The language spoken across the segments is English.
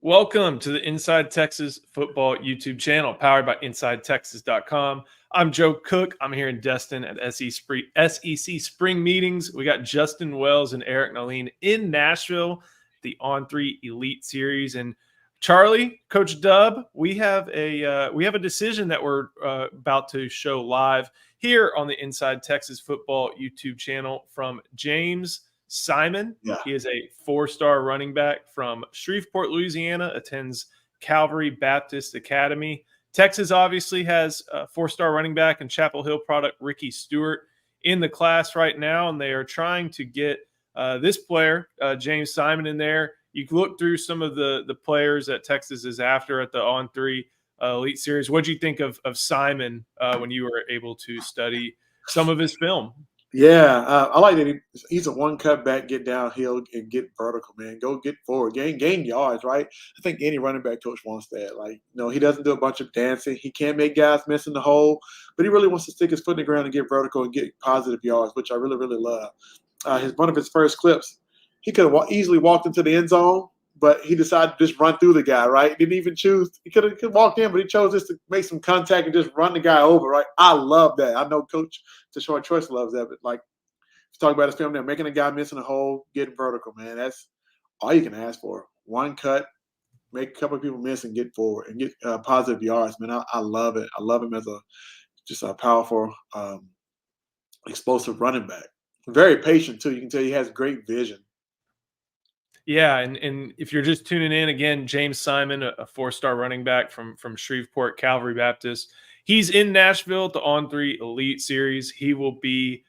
Welcome to the Inside Texas Football YouTube channel powered by InsideTexas.com. I'm Joe Cook. I'm here in Destin at SEC Spring Meetings. We got Justin Wells and Eric Naline in Nashville, the On3 Elite Series. And Charlie, Coach Dub, we have a decision that we're about to show live here on the Inside Texas Football YouTube channel from James Simon. Yeah. He is a four-star running back from Shreveport, Louisiana, attends Calvary Baptist Academy. Texas obviously has a four-star running back and Chapel Hill product Ricky Stewart in the class right now, and they are trying to get this player, James Simon, in there. You can look through some of the players that Texas is after at the On3 Elite Series. What do you think of Simon when you were able to study some of his film? Yeah, I like that he's a one-cut back, get downhill and get vertical, man. Go get forward, gain yards, right? I think any running back coach wants that. Like, he doesn't do a bunch of dancing. He can't make guys miss in the hole, but he really wants to stick his foot in the ground and get vertical and get positive yards, which I really, really love. One of his first clips, he could have easily walked into the end zone, but he decided to just run through the guy, right? Didn't even choose. He could have walked in, but he chose just to make some contact and just run the guy over, right? I love that. I know Coach Tashard Choice loves that, but like, talk about his film there, making a guy missing a hole, getting vertical, man. That's all you can ask for. One cut, make a couple of people miss and get forward and get positive yards, man. I love it. I love him as just a powerful, explosive running back. Very patient, too. You can tell he has great vision. Yeah, and if you're just tuning in, again, James Simon, a four-star running back from Shreveport, Calvary Baptist. He's in Nashville at the On3 Elite Series. He will be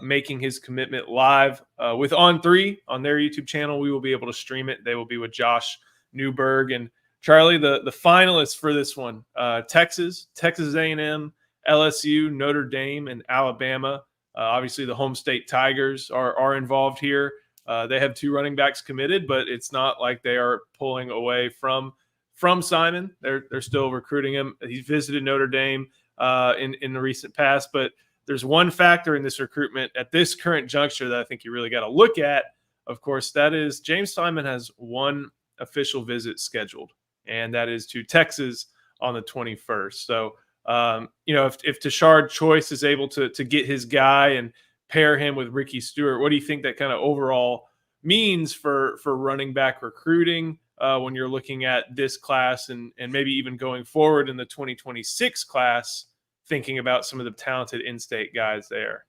making his commitment live with On3 on their YouTube channel. We will be able to stream it. They will be with Josh Newberg and Charlie, the finalists for this one. Texas A&M, LSU, Notre Dame, and Alabama. Obviously, the home state Tigers are involved here. They have two running backs committed, but it's not like they are pulling away from Simon. They're still recruiting him. He's visited Notre Dame in the recent past, but there's one factor in this recruitment at this current juncture that I think you really got to look at. Of course, that is James Simon has one official visit scheduled, and that is to Texas on the 21st. So, if Tashard Choice is able to get his guy and pair him with Ricky Stewart, what do you think that kind of overall means for running back recruiting when you're looking at this class and maybe even going forward in the 2026 class, thinking about some of the talented in-state guys there?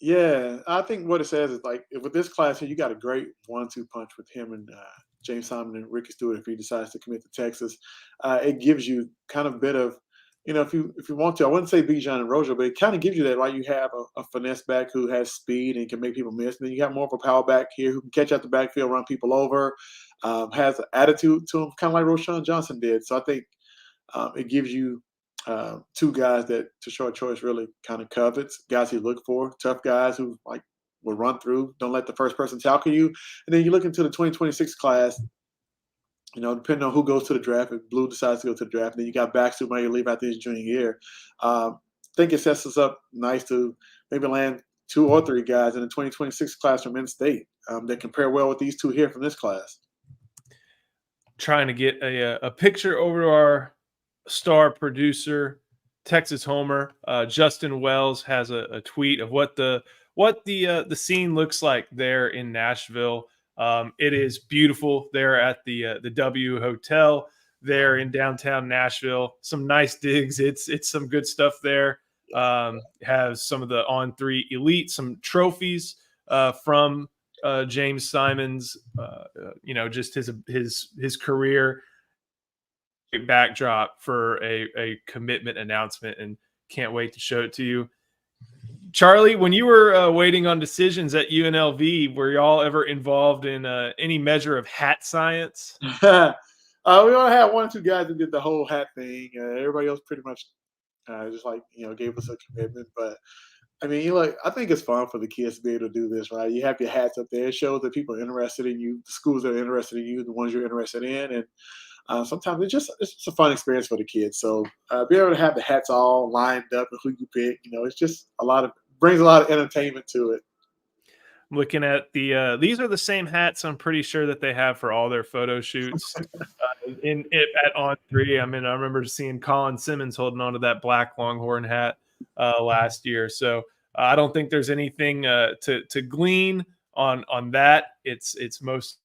Yeah, I think what it says is like with this class here, you got a great 1-2 punch with him and James Simon and Ricky Stewart if he decides to commit to Texas. It gives you kind of a bit of, if you want to, I wouldn't say Bijan and Rojo, but it kind of gives you that, right? You have a finesse back who has speed and can make people miss. And then you have more of a power back here who can catch out the backfield, run people over, has an attitude to him, kind of like Roschon Johnson did. So I think it gives you two guys that Tashard Choice really kind of covets, guys he look for, tough guys who like will run through, don't let the first person tackle you. And then you look into the 2026 class, depending on who goes to the draft, if Blue decides to go to the draft, and then you got backs who might leave after his junior year. I think it sets us up nice to maybe land 2 or 3 guys in the 2026 class from in-state that compare well with these two here from this class. Trying to get a picture over to our star producer, Texas Homer. Justin Wells has a tweet of what the scene looks like there in Nashville. It is beautiful there at the W Hotel there in downtown Nashville. Some nice digs. It's some good stuff there. Has some of the On3 Elite, some trophies from James Simon's, just his career. Backdrop for a commitment announcement, and can't wait to show it to you. Charlie, when you were waiting on decisions at UNLV, were y'all ever involved in any measure of hat science? We only had 1 or 2 guys that did the whole hat thing. Everybody else pretty much just like, gave us a commitment. But I mean, I think it's fun for the kids to be able to do this, right? You have your hats up there. It shows that people are interested in you, the schools that are interested in you, the ones you're interested in. And sometimes it's just a fun experience for the kids. So being able to have the hats all lined up and who you pick, it's just brings a lot of entertainment to it. I'm looking at the these are the same hats I'm pretty sure that they have for all their photo shoots in it at On Three. I mean, I remember seeing Colin Simmons holding on to that black Longhorn hat last year. So I don't think there's anything to glean on that. It's most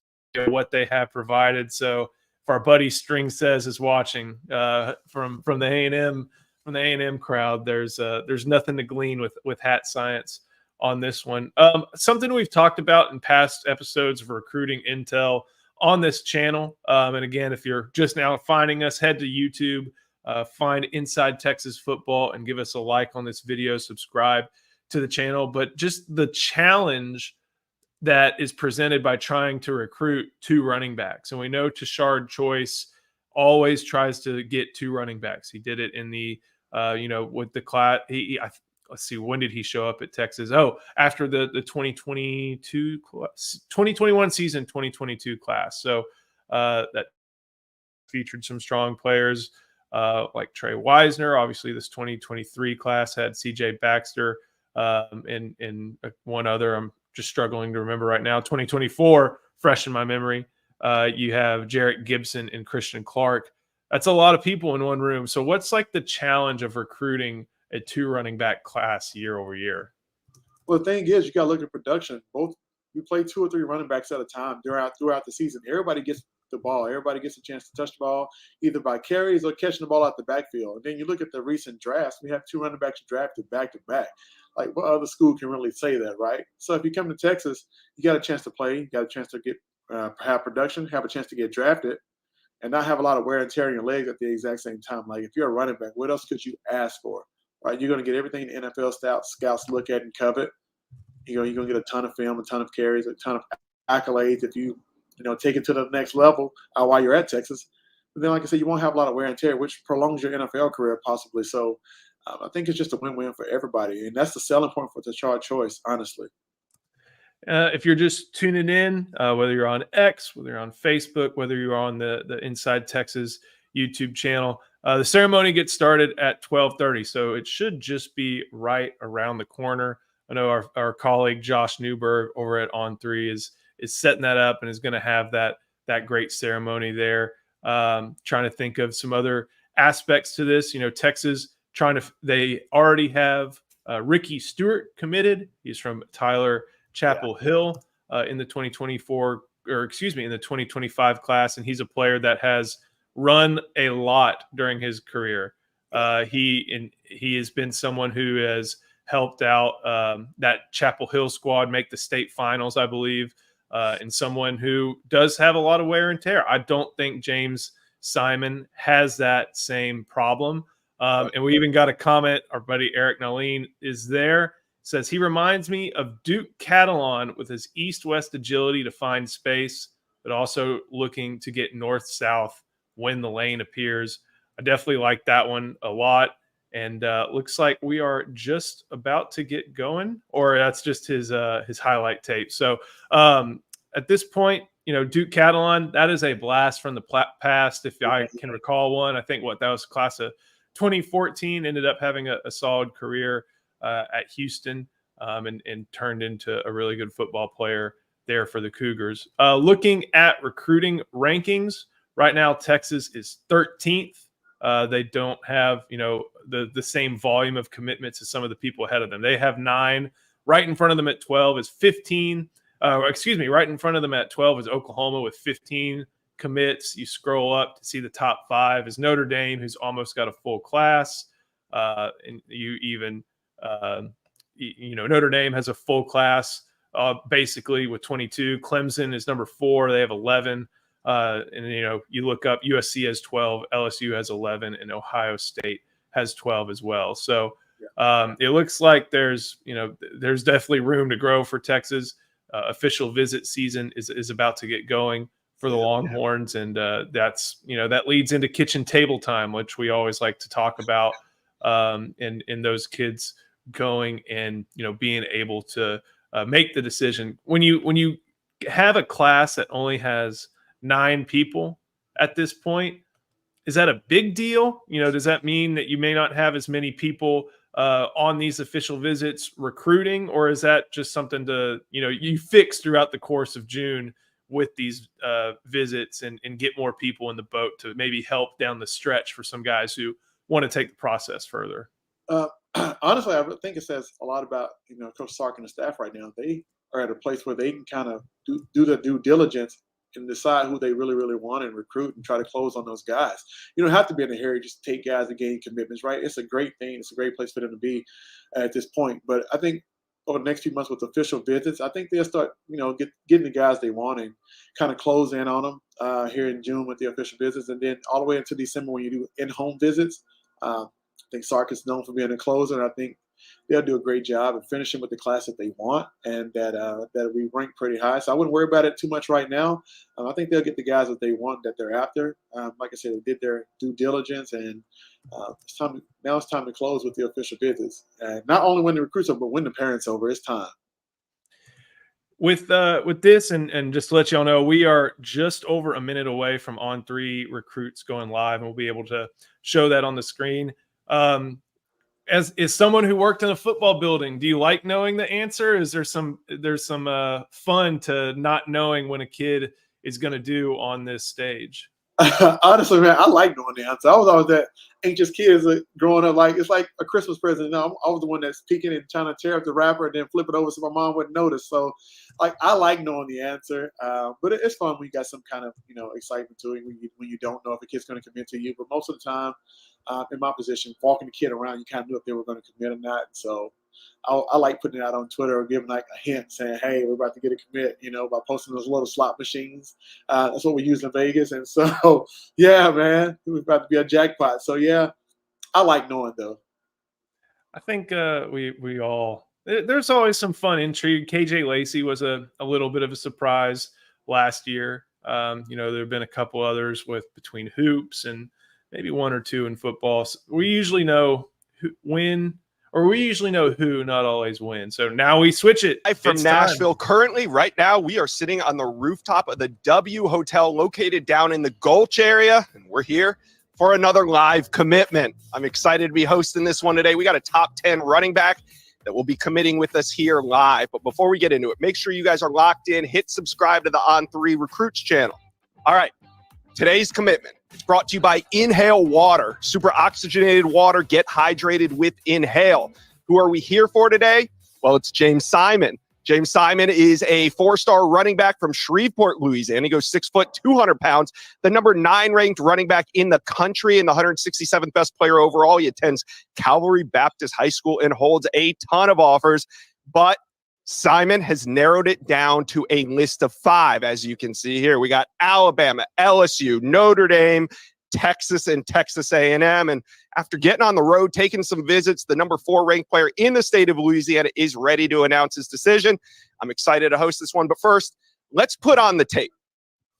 what they have provided. So if our buddy String Says is watching from the A&M crowd, there's nothing to glean with hat science on this one. Something we've talked about in past episodes of recruiting intel on this channel. And again, if you're just now finding us, head to YouTube, find Inside Texas Football, and give us a like on this video, subscribe to the channel. But just the challenge that is presented by trying to recruit two running backs. And we know Tashard Choice always tries to get two running backs. He did it in the, with the class. Let's see, when did he show up at Texas? Oh, after the 2021 season, 2022 class. So that featured some strong players like Trey Wisner. Obviously, this 2023 class had CJ Baxter and one other. I'm just struggling to remember right now. 2024, fresh in my memory. You have Jarrett Gibson and Christian Clark. That's a lot of people in one room. So what's like the challenge of recruiting a two running back class year over year? Well, the thing is, you got to look at production. Both you play two or three running backs at a time throughout the season. Everybody gets the ball. Everybody gets a chance to touch the ball either by carries or catching the ball out the backfield. And then you look at the recent drafts. We have two running backs drafted back to back. Like, what other school can really say that, right? So if you come to Texas, you got a chance to play. You got a chance to get have production, have a chance to get drafted, and not have a lot of wear and tear in your legs at the exact same time. Like, if you're a running back, what else could you ask for? Right? You're going to get everything the NFL scouts look at and covet. You're going to get a ton of film, a ton of carries, a ton of accolades if you take it to the next level while you're at Texas. But then, like I said, you won't have a lot of wear and tear, which prolongs your NFL career possibly. So I think it's just a win-win for everybody. And that's the selling point for Tashard Choice, honestly. If you're just tuning in, whether you're on X, whether you're on Facebook, whether you're on the Inside Texas YouTube channel, the ceremony gets started at 12:30, so it should just be right around the corner. I know our colleague Josh Newberg over at On3 is setting that up and is going to have that great ceremony there. Trying to think of some other aspects to this. Texas they already have Ricky Stewart committed. He's from Tyler Chapel Hill in the 2025 class, and he's a player that has run a lot during his career. He has been someone who has helped out that Chapel Hill squad make the state finals, I believe, and someone who does have a lot of wear and tear. I don't think James Simon has that same problem. And we even got a comment. Our buddy Eric Nalin is there. Says he reminds me of Duke Catalon with his east-west agility to find space, but also looking to get north-south when the lane appears. I definitely like that one a lot. And looks like we are just about to get going, or that's just his highlight tape. So at this point, Duke Catalon, that is a blast from the past. If I can recall one, I think that was class of 2014, ended up having a solid career at Houston and turned into a really good football player there for the Cougars. Looking at recruiting rankings, right now Texas is 13th. They don't have the same volume of commitments as some of the people ahead of them. They have 9. Right in front of them at 12 is 15. Right in front of them at 12 is Oklahoma with 15 commits. You scroll up to see the top 5 is Notre Dame, who's almost got a full class. And you even Notre Dame has a full class basically with 22. Clemson is number 4. They have 11. And you look up, USC has 12, LSU has 11, and Ohio State has 12 as well. So it looks like there's definitely room to grow for Texas. Official visit season is about to get going for the Longhorns, and that leads into kitchen table time, which we always like to talk about. And those kids going and being able to make the decision when you have a class that only has 9 people at this point. Is that a big deal? Does that mean that you may not have as many people on these official visits recruiting, or is that just something to, you fix throughout the course of June with these visits and get more people in the boat to maybe help down the stretch for some guys who want to take the process further? Uh, Honestly, I think it says a lot about Coach Sark and the staff right now. They are at a place where they can kind of do the due diligence and decide who they really, really want and recruit and try to close on those guys. You don't have to be in a hurry just take guys and gain commitments, right? It's a great thing. It's a great place for them to be at this point. But I think over the next few months with official visits, I think they'll start, getting the guys they want and kind of close in on them here in June with the official visits, and then all the way into December when you do in-home visits. I think Sark is known for being a closer, and I think they'll do a great job of finishing with the class that they want and that we rank pretty high. So I wouldn't worry about it too much right now. I think they'll get the guys that they want, that they're after. Like I said, they did their due diligence, and it's time to close with the official visits. And not only when the recruits over, but when the parents over, it's time. With this, and just to let y'all know, we are just over a minute away from On3 recruits going live, and we'll be able to show that on the screen. As someone who worked in a football building, do you like knowing the answer? Is there's some fun to not knowing when a kid is going to do on this stage? Honestly, man, I like knowing the answer. I was always that anxious kid growing up. Like, it's like a Christmas present. I was the one that's peeking and trying to tear up the wrapper and then flip it over so my mom wouldn't notice. So, like, I like knowing the answer. But it's fun when you got some kind of excitement to it when you don't know if a kid's going to commit to you. But most of the time, in my position, walking the kid around, you kind of knew if they were going to commit or not. So I like putting it out on Twitter or giving like a hint saying, hey, we're about to get a commit, by posting those little slot machines. That's what we use in Vegas. And so, yeah, man, it was about to be a jackpot. So, yeah, I like knowing, though. I think we all – there's always some fun intrigue. KJ Lacey was a little bit of a surprise last year. There have been a couple others between hoops and maybe one or two in football. So we usually know who, not always win. So now we switch it. From Nashville. Currently, right now, we are sitting on the rooftop of the W Hotel located down in the Gulch area, and we're here for another live commitment. I'm excited to be hosting this one today. We got a top 10 running back that will be committing with us here live. But before we get into it, make sure you guys are locked in. Hit subscribe to the On3 Recruits channel. All right. Today's commitment is brought to you by Inhale Water, super oxygenated water. Get hydrated with Inhale. Who are we here for today? Well, it's James Simon. James Simon is a 4-star running back from Shreveport, Louisiana. He goes 6 foot, 200 pounds, the number 9 ranked running back in the country and the 167th best player overall. He attends Calvary Baptist High School and holds a ton of offers, but Simon has narrowed it down to a list of 5. As you can see here, we got Alabama, LSU, Notre Dame, Texas, and Texas A&M. And after getting on the road, taking some visits, the number 4 ranked player in the state of Louisiana is ready to announce his decision. I'm excited to host this one. But first, let's put on the tape.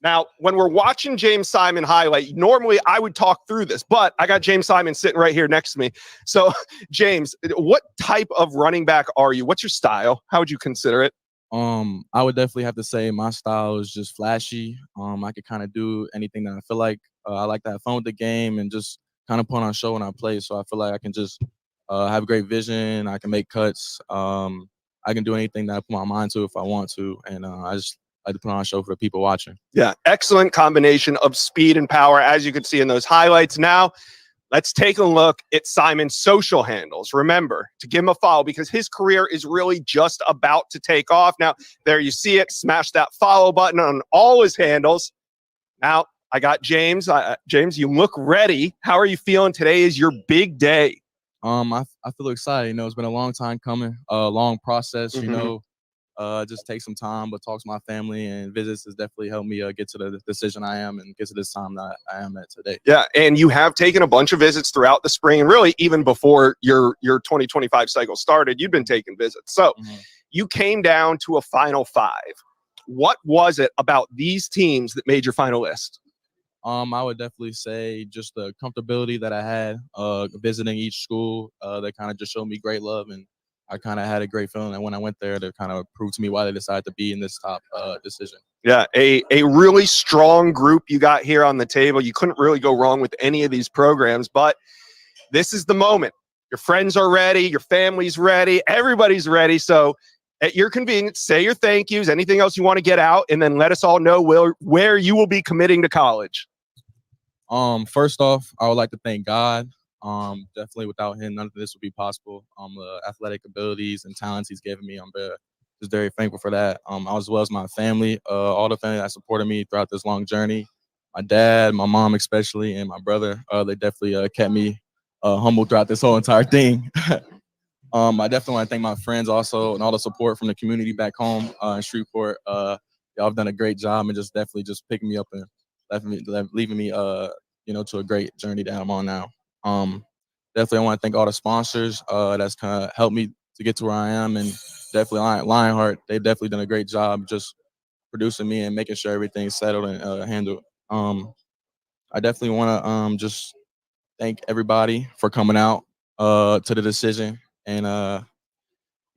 Now, when we're watching James Simon highlight, normally I would talk through this, but I got James Simon sitting right here next to me. So, James, what type of running back are you? What's your style? How would you consider it? I would definitely have to say my style is just flashy. I could kind of do anything that I feel like. I like to have fun with the game and just kind of put on a show when I play. So I feel like I can just have great vision. I can make cuts. I can do anything that I put my mind to if I want to. And I just like to put on a show for the people watching. Yeah, excellent combination of speed and power, as you can see in those highlights. Now, let's take a look at Simon's social handles. Remember to give him a follow because his career is really just about to take off. Now, there you see it. Smash that follow button on all his handles. Now, I got James. James, you look ready. How are you feeling? Today is your big day. I feel excited. It's been a long time coming, a long process, just take some time, but talk to my family, and visits has definitely helped me get to the decision I am and get to this time that I am at today. Yeah, and you have taken a bunch of visits throughout the spring, and really even before your 2025 cycle started, you've been taking visits. So you came down to a final 5. What was it about these teams that made your final list? I would definitely say just the comfortability that I had visiting each school. They kind of just showed me great love, and I kind of had a great feeling that when I went there, they kind of proved to me why they decided to be in this top decision. Yeah, a really strong group you got here on the table. You couldn't really go wrong with any of these programs, but this is the moment. Your friends are ready. Your family's ready. Everybody's ready. So at your convenience, say your thank yous, anything else you want to get out, and then let us all know where you will be committing to college. First off, I would like to thank God. Definitely without him, none of this would be possible. The athletic abilities and talents he's given me, I'm just very thankful for that. As well as my family, all the family that supported me throughout this long journey. My dad, my mom especially, and my brother, they definitely kept me humble throughout this whole entire thing. I definitely want to thank my friends also and all the support from the community back home in Shreveport. Y'all have done a great job and just definitely just picking me up and leaving me to a great journey that I'm on now. Definitely I want to thank all the sponsors that's kind of helped me to get to where I am, and definitely Lionheart. They've definitely done a great job just producing me and making sure everything's settled and handled. I definitely want to just thank everybody for coming out to the decision. And,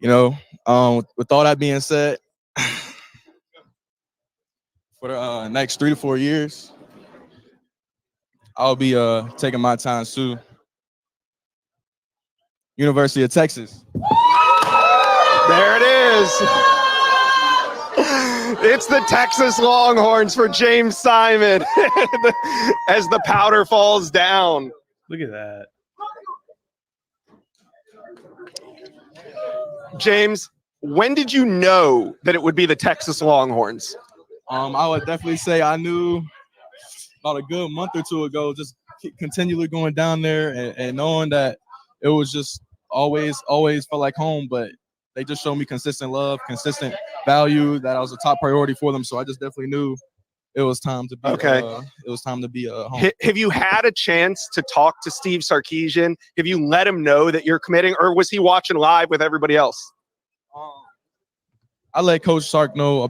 with all that being said, for the next 3 to 4 years, I'll be taking my time to University of Texas. There it is. It's the Texas Longhorns for James Simon as the powder falls down. Look at that. James, when did you know that it would be the Texas Longhorns? I would definitely say I knew about a good month or two ago, just continually going down there and knowing that it was just always felt like home, but they just showed me consistent love, consistent value, that I was a top priority for them. So I just definitely knew it was time to be home. Have you had a chance to talk to Steve Sarkisian? Have you let him know that you're committing, or was he watching live with everybody else? I let Coach Sark know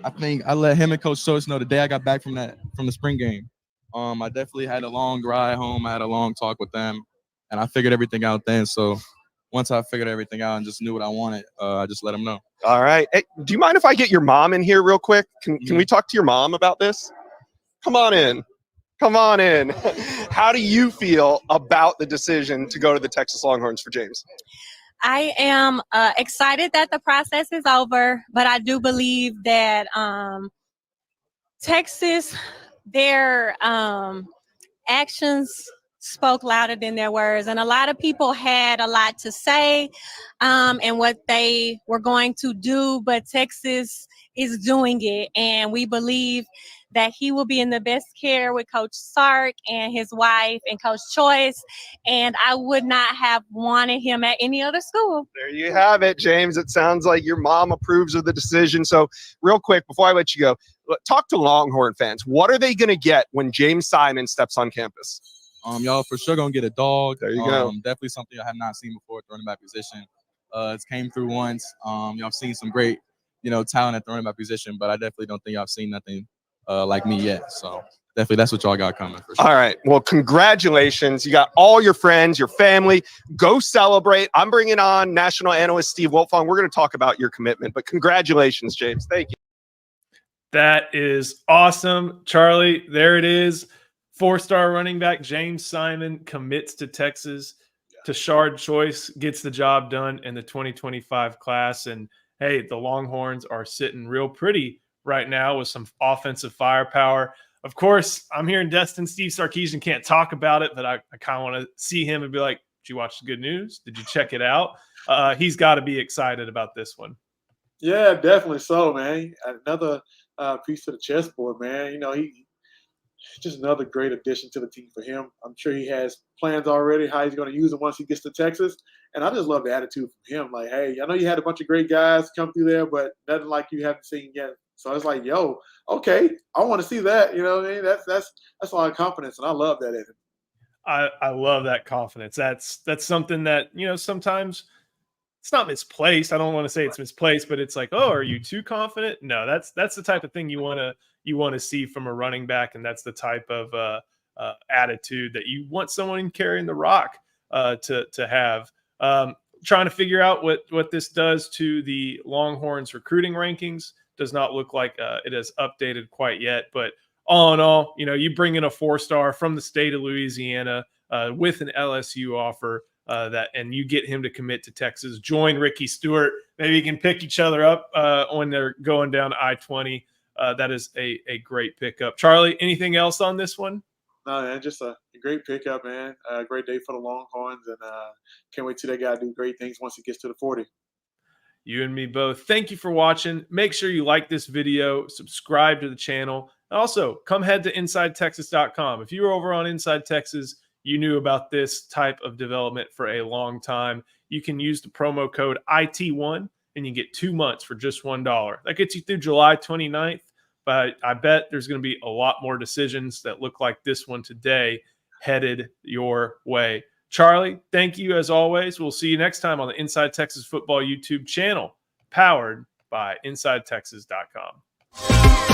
I let him and Coach Schultz know the day I got back from the spring game. I definitely had a long ride home. I had a long talk with them, and I figured everything out then. So once I figured everything out and just knew what I wanted, I just let them know. All right. Hey, do you mind if I get your mom in here real quick? Can we talk to your mom about this? Come on in. Come on in. How do you feel about the decision to go to the Texas Longhorns for James? I am excited that the process is over, but I do believe that Texas, their actions spoke louder than their words, and a lot of people had a lot to say and what they were going to do, but Texas is doing it, and we believe that he will be in the best care with Coach Sark and his wife and Coach Choice, and I would not have wanted him at any other school. There you have it, James. It sounds like your mom approves of the decision. So real quick, before I let you go, talk to Longhorn fans. What are they going to get when James Simon steps on campus? Y'all for sure gonna get a dog. There you go. Definitely something I have not seen before at the running back position. It's came through once. Y'all have seen some great, talent at the running back position, but I definitely don't think y'all have seen nothing like me yet. So definitely that's what y'all got coming for sure. All right. Well, congratulations. You got all your friends, your family. Go celebrate. I'm bringing on national analyst Steve Wiltfong. We're going to talk about your commitment, but congratulations, James. Thank you. That is awesome, Charlie. There it is. 4-star running back James Simon commits to Texas. Tashard Choice gets the job done in the 2025 class. And hey, the Longhorns are sitting real pretty right now with some offensive firepower. Of course, I'm hearing Destin Steve Sarkisian can't talk about it, but I kind of want to see him and be like, did you watch the good news? Did you check it out? He's got to be excited about this one. Yeah, definitely so, man. Another piece to the chessboard, man. He just another great addition to the team for him. I'm sure he has plans already how he's going to use them once he gets to Texas. And I just love the attitude from him. Like, hey, I know you had a bunch of great guys come through there, but nothing like you haven't seen yet. So it's like, yo, okay, I want to see that. You know what I mean? That's a lot of confidence, and I love that in him. I love that confidence. That's something that, sometimes it's not misplaced. I don't want to say it's misplaced, but it's like, oh, are you too confident? No, that's the type of thing you want to see from a running back, and that's the type of attitude that you want someone carrying the rock to have. Trying to figure out what this does to the Longhorns recruiting rankings. Does not look like it has updated quite yet, but all in all, you bring in a 4-star from the state of Louisiana with an LSU offer. and you get him to commit to Texas. Join Ricky Stewart. Maybe you can pick each other up when they're going down I-20. That is a great pickup. Charlie, anything else on this one? No, man, just a great pickup, man. A great day for the Longhorns, and can't wait till that guy do great things once he gets to the 40. You and me both. Thank you for watching. Make sure you like this video, subscribe to the channel, and also come head to InsideTexas.com. If you were over on Inside Texas, you knew about this type of development for a long time. You can use the promo code IT1 and you get 2 months for just $1. That gets you through July 29th, but I bet there's going to be a lot more decisions that look like this one today headed your way. Charlie, thank you as always. We'll see you next time on the Inside Texas Football YouTube channel, powered by InsideTexas.com.